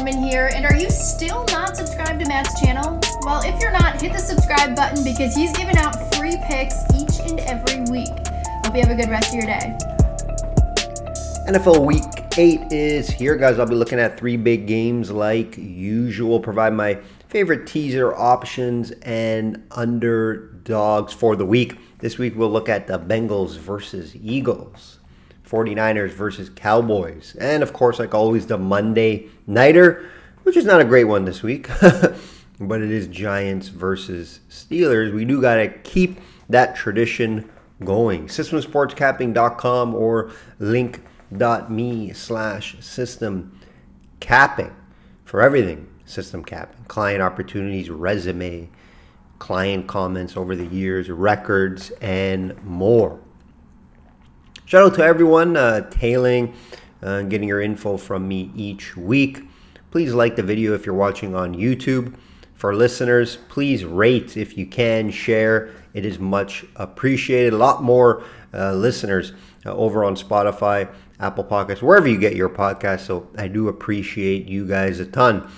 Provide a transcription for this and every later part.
Foreman here, and are you still not subscribed to Matt's channel? Well, if you're not, hit the subscribe button because he's giving out free picks each and every week. Hope you have a good rest of your day. NFL Week 8 is here, guys. I'll be looking at three big games like usual, provide my favorite teaser options and underdogs for the week. This week we'll look at the Bengals versus Eagles, 49ers versus Cowboys, and of course, like always, the Monday Nighter, which is not a great one this week, but it is Giants versus Steelers. We do got to keep that tradition going. Systemsportscapping.com or link.me/systemcapping for everything system capping, client opportunities, resume, client comments over the years, records, and more. Shout out to everyone tailing, getting your info from me each week. Please like the video if you're watching on YouTube. For listeners, please rate if you can, share. It is much appreciated. A lot more listeners over on Spotify, Apple Podcasts, wherever you get your podcasts. So I do appreciate you guys a ton.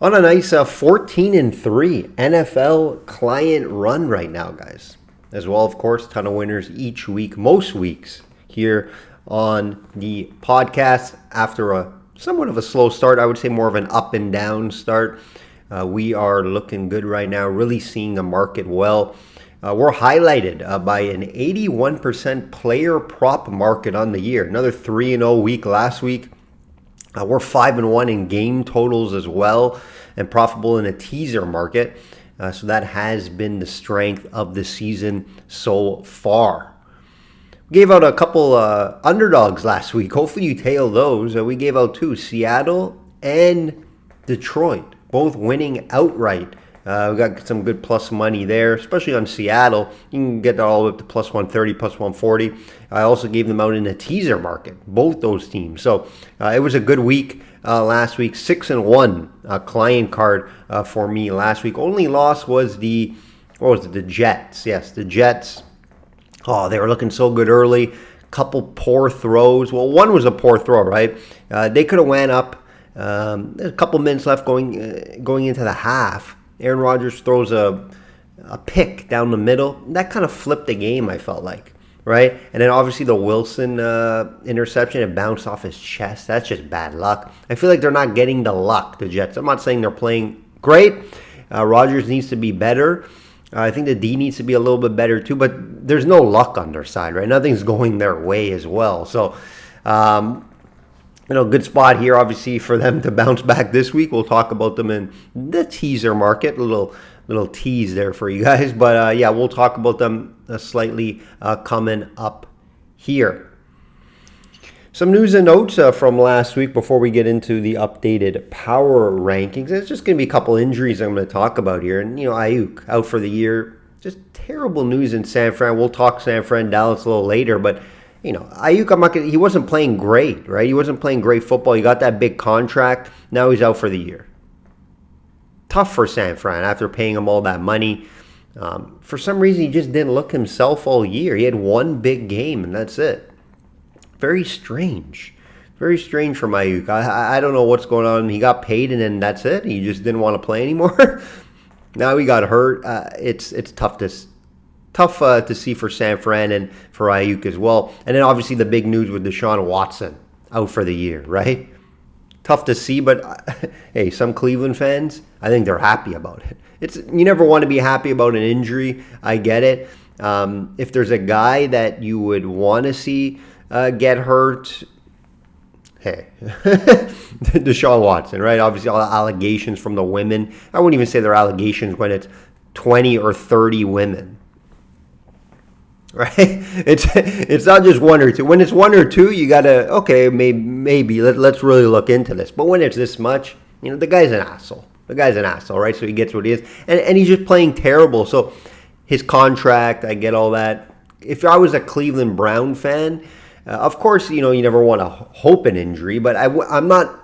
On a nice 14-3 NFL client run right now, guys. As well, of course, ton of winners each week, most weeks here on the podcast. After a somewhat of a slow start, I would say more of an up and down start. We are looking good right now, really seeing the market well. We're highlighted by an 81% player prop market on the year. Another 3-0 week last week. We're 5-1 in game totals as well, and profitable in a teaser market. So that has been the strength of the season so far. We gave out a couple underdogs last week. Hopefully you tail those. We gave out two, Seattle and Detroit, both winning outright. We got some good plus money there, especially on Seattle. You can get that all the way up to plus 130, plus 140. I also gave them out in a teaser market, both those teams. So it was a good week last week. 6-1 client card for me last week. Only loss was the Jets. Yes, the Jets. Oh, they were looking so good early. Couple poor throws. Well, one was a poor throw, right? They could have went up. There's a couple minutes left going into the half. Aaron Rodgers throws a pick down the middle. That kind of flipped the game, I felt like, right? And then obviously the Wilson interception, it bounced off his chest. That's just bad luck. I feel like they're not getting the luck, the Jets. I'm not saying they're playing great. Rodgers needs to be better. I think the D needs to be a little bit better too, but there's no luck on their side, right? Nothing's going their way as well. So, good spot here, obviously, for them to bounce back this week. We'll talk about them in the teaser market. A little tease there for you guys. But, we'll talk about them slightly coming up here. Some news and notes from last week before we get into the updated power rankings. It's just going to be a couple injuries I'm going to talk about here. And, Ayuk out for the year. Just terrible news in San Fran. We'll talk San Fran, Dallas a little later, but Ayuk, he wasn't playing great, right? He wasn't playing great football. He got that big contract. Now he's out for the year. Tough for San Fran after paying him all that money. For some reason, he just didn't look himself all year. He had one big game, and that's it. Very strange. Very strange for Ayuk. I don't know what's going on. He got paid, and then that's it. He just didn't want to play anymore. Now he got hurt. It's tough to see for San Fran and for Ayuk as well. And then obviously the big news with Deshaun Watson out for the year, right? Tough to see, but hey, some Cleveland fans, I think they're happy about it. You never want to be happy about an injury. I get it. If there's a guy that you would want to see get hurt, hey, Deshaun Watson, right? Obviously all the allegations from the women. I wouldn't even say they're allegations when it's 20 or 30 women. Right? It's not just one or two. When it's one or two, you gotta maybe let's really look into this. But when it's this much, the guy's an asshole. The guy's an asshole, right? So he gets what he is, and he's just playing terrible. So his contract, I get all that. If I was a Cleveland Brown fan, of course, you never want to hope an injury, but I'm not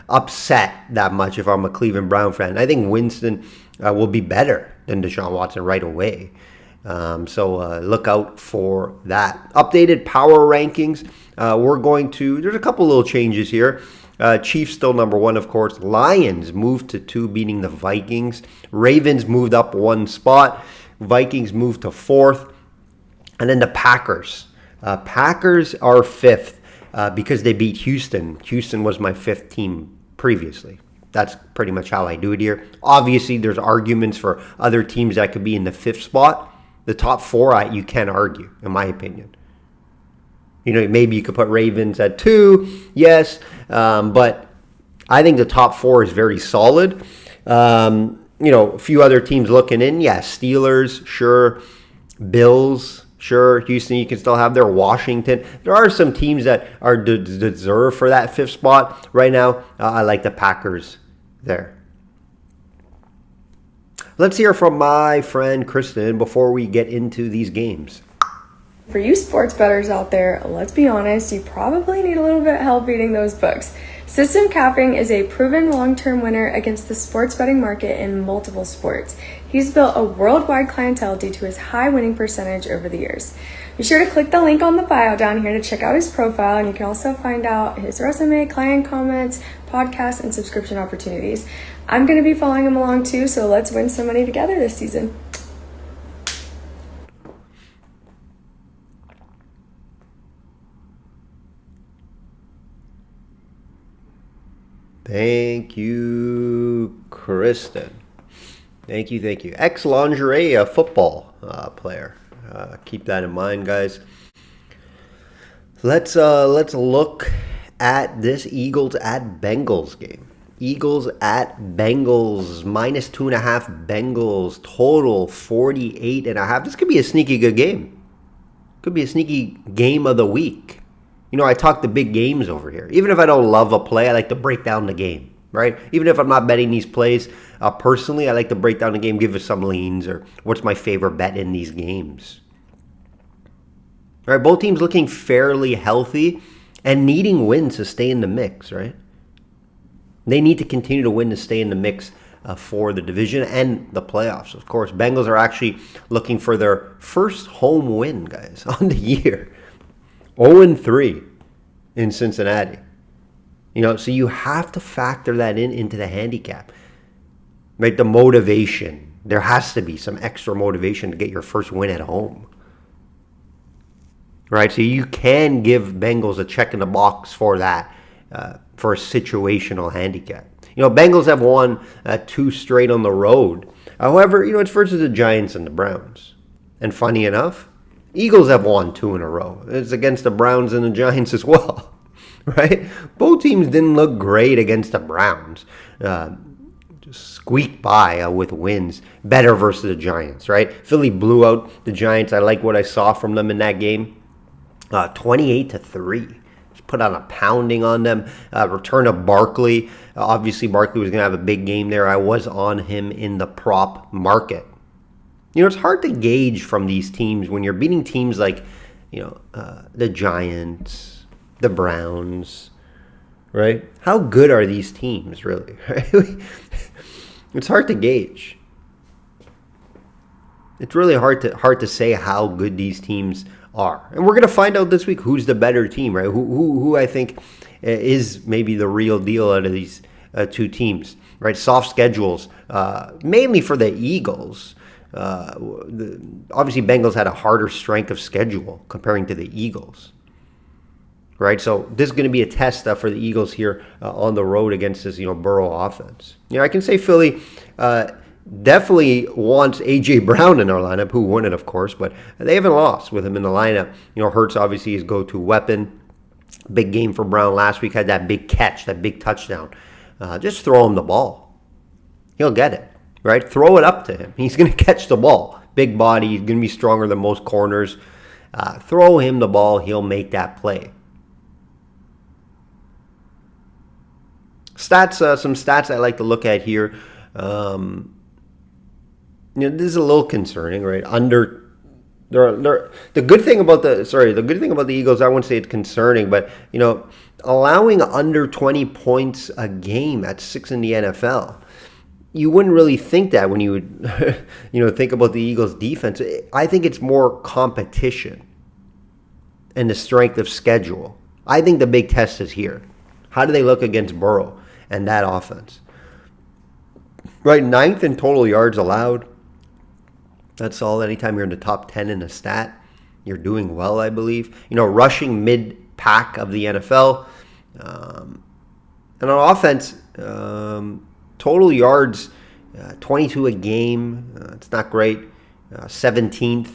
upset that much if I'm a Cleveland Brown fan. I think Winston will be better than Deshaun Watson right away. So look out for that. Updated power rankings. There's a couple little changes here. Chiefs still number 1, of course. Lions moved to 2, beating the Vikings. Ravens moved up 1 spot. Vikings moved to 4th. And then the Packers. Packers are 5th because they beat Houston. Houston was my 5th team previously. That's pretty much how I do it here. Obviously, there's arguments for other teams that could be in the 5th spot. The top 4, you can't argue, in my opinion. Maybe you could put Ravens at 2, yes, but I think the top 4 is very solid. A few other teams looking in, Steelers, sure, Bills, sure, Houston, you can still have there, Washington. There are some teams that are deserve for that 5th spot. Right now, I like the Packers there. Let's hear from my friend Kristen before we get into these games. For you sports bettors out there, let's be honest, you probably need a little bit of help beating those books. System Capping is a proven long-term winner against the sports betting market in multiple sports. He's built a worldwide clientele due to his high winning percentage over the years. Be sure to click the link on the bio down here to check out his profile, and you can also find out his resume, client comments, podcasts, and subscription opportunities. I'm going to be following him along too, so let's win some money together this season. Thank you, Kristen. Thank you. Ex-lingerie football player. Keep that in mind, guys. Let's look at this Eagles at Bengals game. Eagles at Bengals, minus 2.5 Bengals, total 48.5. This could be a sneaky good game. Could be a sneaky game of the week. I talk the big games over here. Even if I don't love a play, I like to break down the game, right? Even if I'm not betting these plays personally, I like to break down the game, give us some leans, or what's my favorite bet in these games. All right, both teams looking fairly healthy and needing wins to stay in the mix, right? They need to continue to win to stay in the mix for the division and the playoffs, of course. Bengals are actually looking for their first home win, guys, on the year. 0-3 in Cincinnati. So you have to factor that into the handicap. Right? The motivation. There has to be some extra motivation to get your first win at home. Right? So you can give Bengals a check in the box for that, for a situational handicap. Bengals have won 2 straight on the road. However, it's versus the Giants and the Browns. And funny enough, Eagles have won 2 in a row. It's against the Browns and the Giants as well, right? Both teams didn't look great against the Browns. Just squeaked by with wins. Better versus the Giants, right? Philly blew out the Giants. I like what I saw from them in that game. 28-3. Just put on a pounding on them. Return of Barkley. Obviously, Barkley was going to have a big game there. I was on him in the prop market. It's hard to gauge from these teams when you're beating teams like, the Giants, the Browns, right? How good are these teams, really? It's hard to gauge. It's really hard to say how good these teams are. And we're going to find out this week who's the better team, right? Who I think is maybe the real deal out of these 2 teams, right? Soft schedules, mainly for the Eagles. Obviously, Bengals had a harder strength of schedule comparing to the Eagles, right? So this is going to be a test for the Eagles here on the road against this, Burrow offense. I can say Philly definitely wants A.J. Brown in our lineup, who won it, of course, but they haven't lost with him in the lineup. Hurts obviously his go-to weapon. Big game for Brown last week, had that big catch, that big touchdown. Just throw him the ball. He'll get it. Right? Throw it up to him. He's going to catch the ball. Big body. He's going to be stronger than most corners. Throw him the ball. He'll make that play. Some stats I like to look at here. This is a little concerning, right? The good thing about the Eagles, I wouldn't say it's concerning, but allowing under 20 points a game at 6 in the NFL. You wouldn't really think that when you would, think about the Eagles' defense. I think it's more competition and the strength of schedule. I think the big test is here. How do they look against Burrow and that offense? Right, 9th in total yards allowed. That's all. Anytime you're in the top 10 in a stat, you're doing well, I believe. Rushing mid-pack of the NFL. And on offense, total yards, 22 a game. It's not great. 17th.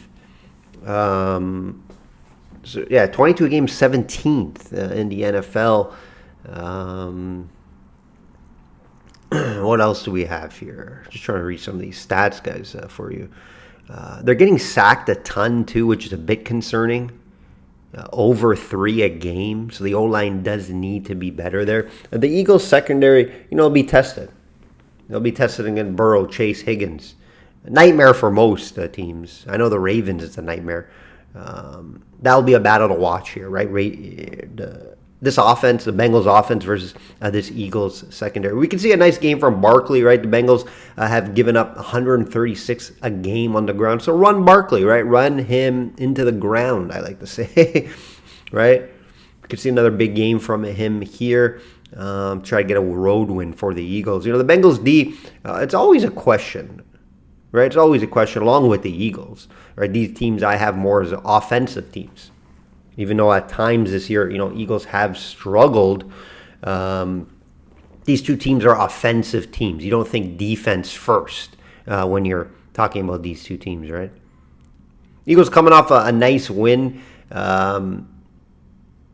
22 a game, 17th in the NFL. What else do we have here? Just trying to read some of these stats, guys, for you. They're getting sacked a ton, too, which is a bit concerning. Over 3 a game, so the O-line does need to be better there. The Eagles secondary, will be tested. They'll be tested against Burrow, Chase, Higgins. A nightmare for most teams. I know the Ravens is a nightmare. That'll be a battle to watch here, right? This offense, the Bengals offense versus this Eagles secondary. We can see a nice game from Barkley, right? The Bengals have given up 136 a game on the ground. So run Barkley, right? Run him into the ground, I like to say, right? We could see another big game from him here. Try to get a road win for the Eagles. The Bengals D, it's always a question, right? It's always a question along with the Eagles, right? These teams I have more as offensive teams. Even though at times this year, Eagles have struggled. These two teams are offensive teams. You don't think defense first when you're talking about these two teams, right? Eagles coming off a nice win.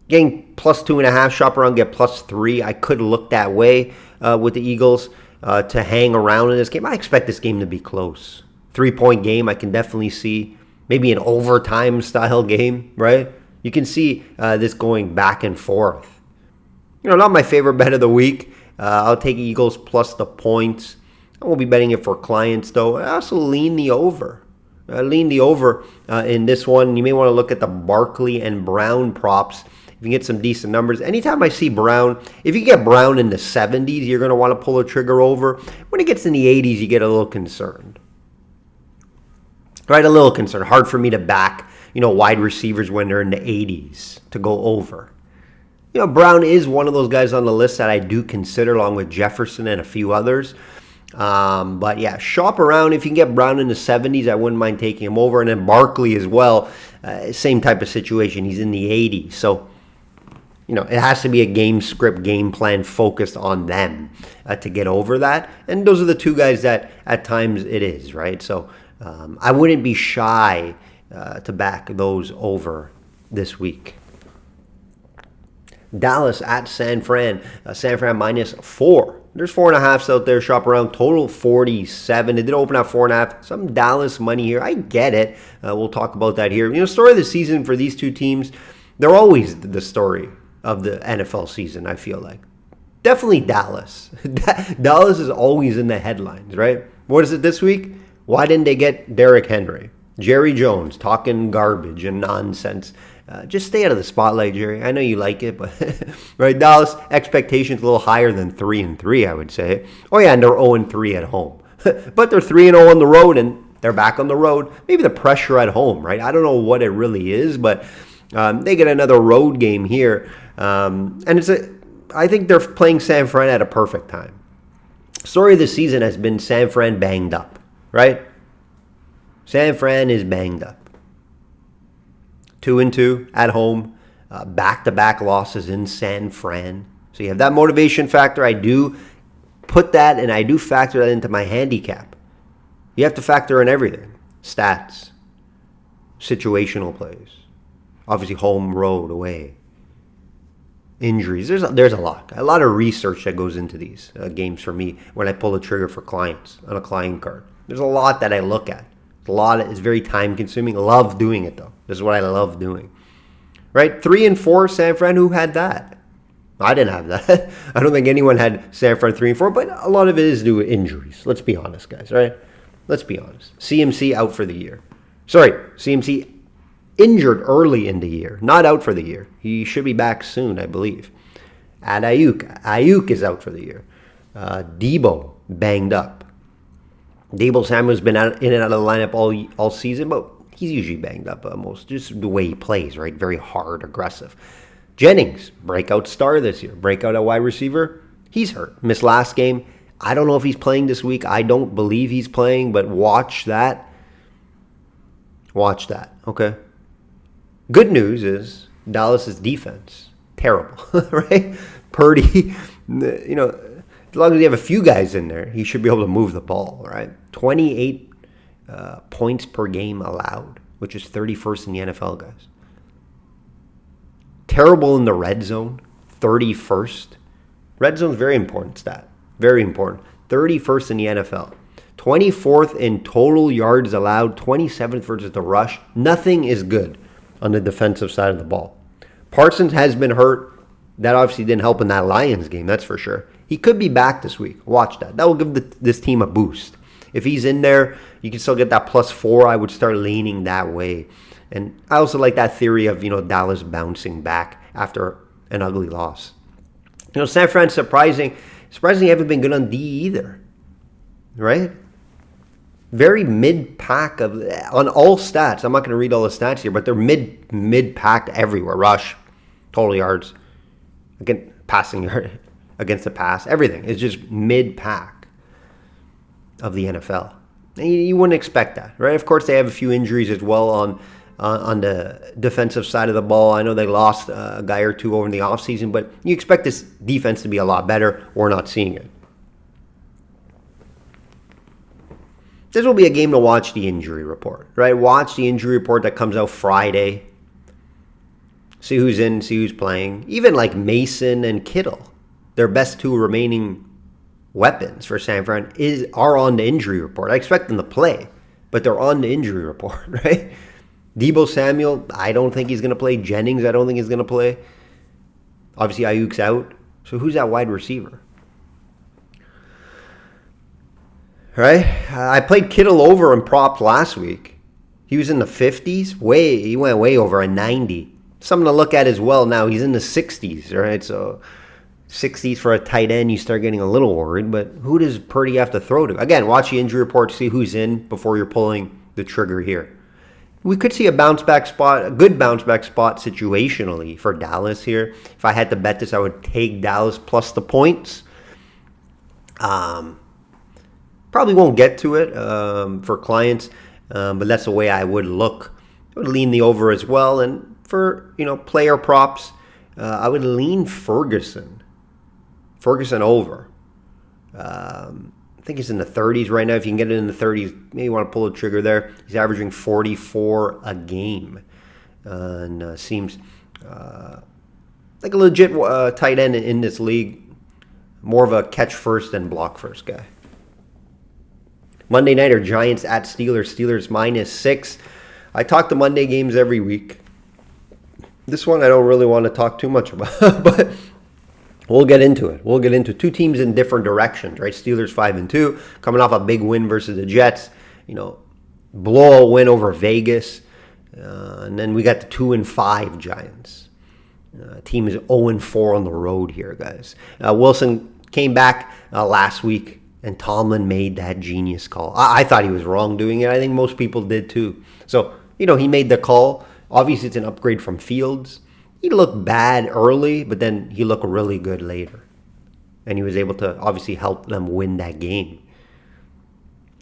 Getting plus 2.5, shop around, get plus 3. I could look that way with the Eagles to hang around in this game. I expect this game to be close. 3-point game, I can definitely see. Maybe an overtime style game, right? You can see this going back and forth. Not my favorite bet of the week. I'll take Eagles plus the points. I won't be betting it for clients, though. I also lean the over. In this one. You may want to look at the Barkley and Brown props. If you can get some decent numbers. Anytime I see Brown, if you get Brown in the 70s, you're going to want to pull a trigger over. When it gets in the 80s, you get a little concerned. Right, a little concerned. Hard for me to back wide receivers when they're in the 80s to go over. Brown is one of those guys on the list that I do consider along with Jefferson and a few others. But yeah, shop around. If you can get Brown in the 70s, I wouldn't mind taking him over. And then Barkley as well, same type of situation. He's in the 80s. So, it has to be a game script, game plan focused on them to get over that. And those are the two guys that at times it is, right? So I wouldn't be shy to back those over this week. Dallas at San Fran. San Fran minus 4. There's 4.5s out there. Shop around. Total 47. It did open at 4.5. Some Dallas money here. I get it. We'll talk about that here. Story of the season for these two teams. They're always the story of the NFL season, I feel like. Definitely Dallas. Dallas is always in the headlines, right? What is it this week? Why didn't they get Derrick Henry? Jerry Jones talking garbage and nonsense. Just stay out of the spotlight, Jerry. I know you like it, but right, Dallas expectations a little higher than 3-3, I would say. Oh yeah, and they're 0-3 at home, but they're 3-0 on the road, and they're back on the road. Maybe the pressure at home, right? I don't know what it really is, but they get another road game here, and I think they're playing San Fran at a perfect time. Story of the season has been San Fran banged up, right? San Fran is banged up. 2-2 at home, back-to-back losses in San Fran. So you have that motivation factor. I do put that and I do factor that into my handicap. You have to factor in everything. Stats, situational plays, obviously home, road, away, injuries. There's a lot of research that goes into these games for me when I pull the trigger for clients on a client card. There's a lot that I look at. It's very time consuming. Love doing it though. This is what I love doing. Right? 3-4 San Fran. Who had that? I didn't have that. I don't think anyone had San Fran 3-4, but a lot of it is due to injuries. Let's be honest, guys, right? Let's be honest. CMC out for the year. Sorry, CMC injured early in the year. Not out for the year. He should be back soon, I believe. At Ayuk is out for the year. Debo banged up. Debo Samuel's been in and out of the lineup all season, but he's usually banged up most. Just the way he plays, right? Very hard, aggressive. Jennings, breakout star this year, breakout at wide receiver. He's hurt. Missed last game. I don't know if he's playing this week. I don't believe he's playing, but watch that. Watch that, okay? Good news is Dallas's defense, terrible, right? Purdy, as long as you have a few guys in there, he should be able to move the ball, right? 28 points per game allowed, which is 31st in the NFL, guys. Terrible in the red zone, 31st. Red zone's very important stat, very important. 31st in the NFL. 24th in total yards allowed, 27th versus the rush. Nothing is good on the defensive side of the ball. Parsons has been hurt. That obviously didn't help in that Lions game, that's for sure. He could be back this week. Watch that. That will give this team a boost. If he's in there, you can still get that +4. I would start leaning that way. And I also like that theory of, Dallas bouncing back after an ugly loss. San Fran surprisingly haven't been good on D either, right? Very mid-pack on all stats. I'm not going to read all the stats here, but they're mid-packed everywhere. Rush, total yards, again, passing yard, against the pass, everything. It's just mid-pack of the NFL. And you wouldn't expect that, right? Of course, they have a few injuries as well on the defensive side of the ball. I know they lost a guy or two over in the offseason, but you expect this defense to be a lot better. We're not seeing it. This will be a game to watch the injury report, right? Watch the injury report that comes out Friday. See who's in, see who's playing. Even like Mason and Kittle, their best two remaining weapons for San Fran are on the injury report. I expect them to play, but they're on the injury report, right? Deebo Samuel, I don't think he's going to play. Jennings, I don't think he's going to play. Obviously, Ayuk's out. So who's that wide receiver? Right? I played Kittle over in props last week. He was in the 50s. He went way over a 90. Something to look at as well now. He's in the 60s, right? So 60s for a tight end, you start getting a little worried. But who does Purdy have to throw to? Again, watch the injury report, see who's in before you're pulling the trigger here. We could see a good bounce back spot situationally for Dallas here. If I had to bet this, I would take Dallas plus the points. Probably won't get to it for clients, but that's the way I would look. I would lean the over as well. And for player props, I would lean Ferguson over. I think he's in the 30s right now. If you can get it in the 30s, maybe you want to pull the trigger there. He's averaging 44 a game and seems like a legit tight end in this league. More of a catch first than block first guy. Monday night are Giants at Steelers. Steelers -6. I talk the Monday games every week. This one I don't really want to talk too much about, but we'll get into it. We'll get into two teams in different directions, right? Steelers 5-2, coming off a big win versus the Jets. Blowout win over Vegas. And then we got the 2-5 Giants. Team is 0-4 on the road here, guys. Wilson came back last week, and Tomlin made that genius call. I thought he was wrong doing it. I think most people did too. So, he made the call. Obviously, it's an upgrade from Fields. He looked bad early, but then he looked really good later. And he was able to obviously help them win that game.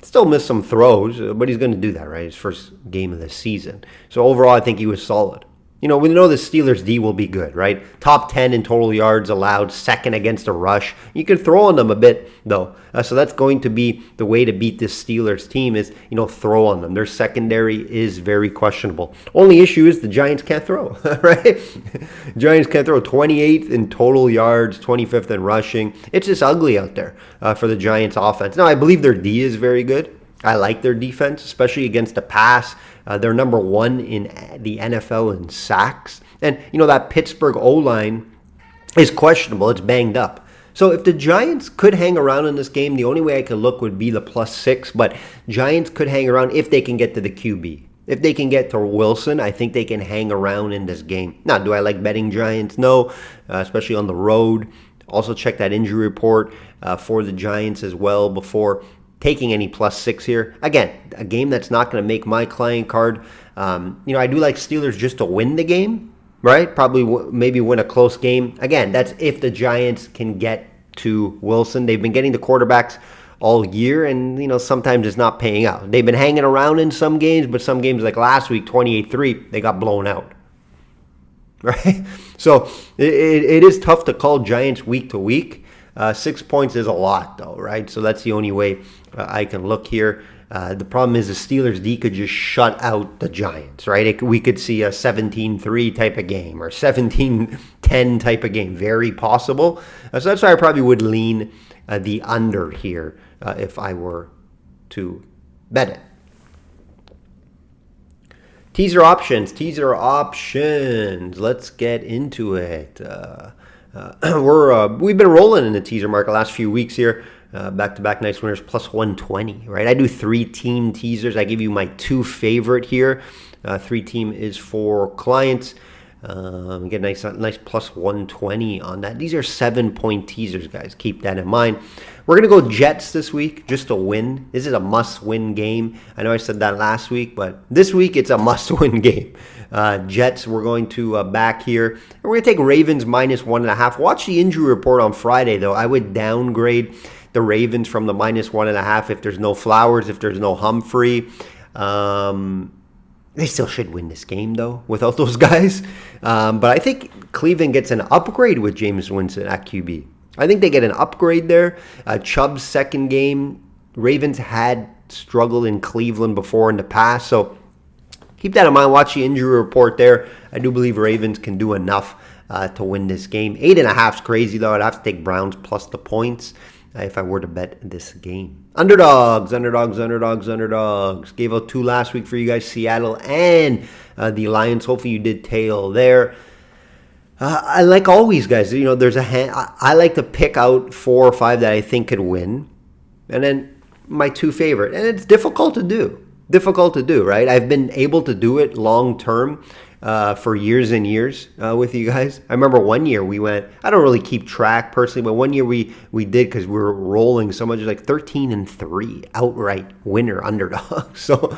Still missed some throws, but he's going to do that, right? His first game of the season. So overall, I think he was solid. We know the Steelers D will be good, right? Top 10 in total yards allowed, second against a rush. You can throw on them a bit, though. So that's going to be the way to beat this Steelers team is, throw on them. Their secondary is very questionable. Only issue is the Giants can't throw, right? Giants can't throw. 28th in total yards, 25th in rushing. It's just ugly out there for the Giants offense. Now, I believe their D is very good. I like their defense, especially against the pass. They're number 1 in the NFL in sacks. And, that Pittsburgh O-line is questionable. It's banged up. So if the Giants could hang around in this game, the only way I could look would be the +6. But Giants could hang around if they can get to the QB. If they can get to Wilson, I think they can hang around in this game. Now, do I like betting Giants? No, especially on the road. Also check that injury report for the Giants as well before taking any +6 here. Again, a game that's not going to make my client card. I do like Steelers just to win the game, right? Probably maybe win a close game. Again, that's if the Giants can get to Wilson. They've been getting the quarterbacks all year, and sometimes it's not paying out. They've been hanging around in some games, but some games like last week, 28-3, they got blown out. Right? So it is tough to call Giants week to week. 6 points is a lot, though, right? So that's the only way I can look here. The problem is the Steelers D could just shut out the Giants, right? We could see a 17-3 type of game or 17-10 type of game. Very possible. So that's why I probably would lean the under here if I were to bet it. Teaser options. Let's get into it. We've been rolling in the teaser market last few weeks here. Back-to-back nice winners plus 120, right? I do 3-team teasers. I give you my 2 favorite here. 3-team is for clients. Get a nice plus 120 on that. These are 7-point teasers, guys. Keep that in mind. We're going to go Jets this week, just a win. This is a must-win game. I know I said that last week, but this week it's a must-win game. Jets, we're going to back here. And we're going to take Ravens minus 1.5. Watch the injury report on Friday, though. I would downgrade the Ravens from the minus 1.5 if there's no Flowers, if there's no Humphrey. They still should win this game, though, without those guys. But I think Cleveland gets an upgrade with Jameis Winston at QB. I think they get an upgrade there. Chubb's second game, Ravens had struggled in Cleveland before in the past. So keep that in mind. Watch the injury report there. I do believe Ravens can do enough to win this game. 8.5 is crazy, though. I'd have to take Browns plus the points if I were to bet this game. Underdogs. Gave out 2 last week for you guys, Seattle and the Lions. Hopefully you did tail there. I like always, guys. There's I like to pick out 4 or 5 that I think could win, and then my 2 favorite. And it's difficult to do, right? I've been able to do it long term for years and years with you guys. I remember one year we went. I don't really keep track personally, but one year we did because we were rolling so much, like 13-3 outright winner underdog. So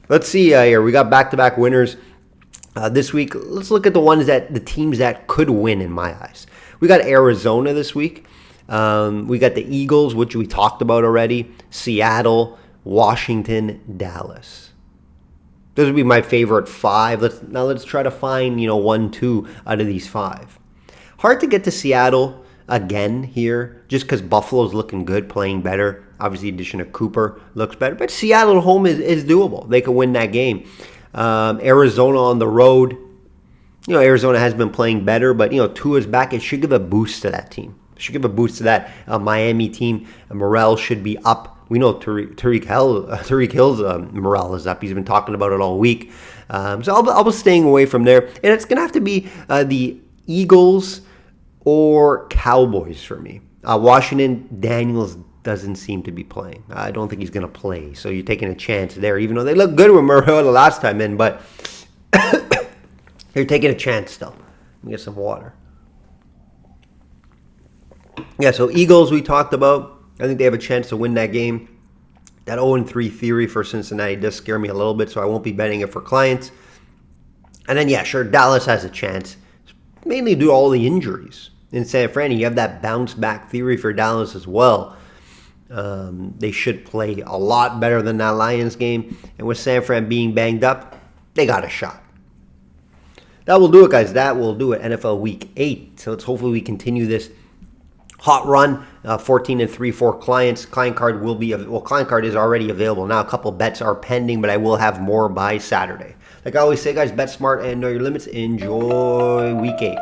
let's see here. We got back-to-back winners. This week, let's look at the teams that could win in my eyes. We got Arizona this week. We got the Eagles, which we talked about already. Seattle, Washington, Dallas. Those would be my favorite 5. Let's try to find 1, 2 out of these 5. Hard to get to Seattle again here, just because Buffalo's looking good, playing better. Obviously, the addition of Cooper looks better, but Seattle at home is doable. They could win that game. Arizona on the road. Arizona has been playing better, but Tua's back. It should give a boost to that team. It should give a boost to that Miami team. Morale should be up. We know Tyreek Hill's morale is up. He's been talking about it all week. So I'll be staying away from there. And it's going to have to be the Eagles or Cowboys for me. Washington, Daniels doesn't seem to be playing. I don't think he's going to play. So you're taking a chance there, even though they looked good with Mariota last time in. But you're taking a chance still. Let me get some water. Yeah, so Eagles we talked about. I think they have a chance to win that game. That 0-3 theory for Cincinnati does scare me a little bit, so I won't be betting it for clients. And then, yeah, sure, Dallas has a chance. Mainly due to all the injuries. In San Fran, you have that bounce-back theory for Dallas as well. They should play a lot better than that Lions game. And with San Fran being banged up, they got a shot. That will do it, guys. That will do it. NFL Week 8. So let's hopefully we continue this hot run. 14-3 for clients. Client card will be, client card is already available now. A couple bets are pending, but I will have more by Saturday. Like I always say, guys, bet smart and know your limits. Enjoy Week 8.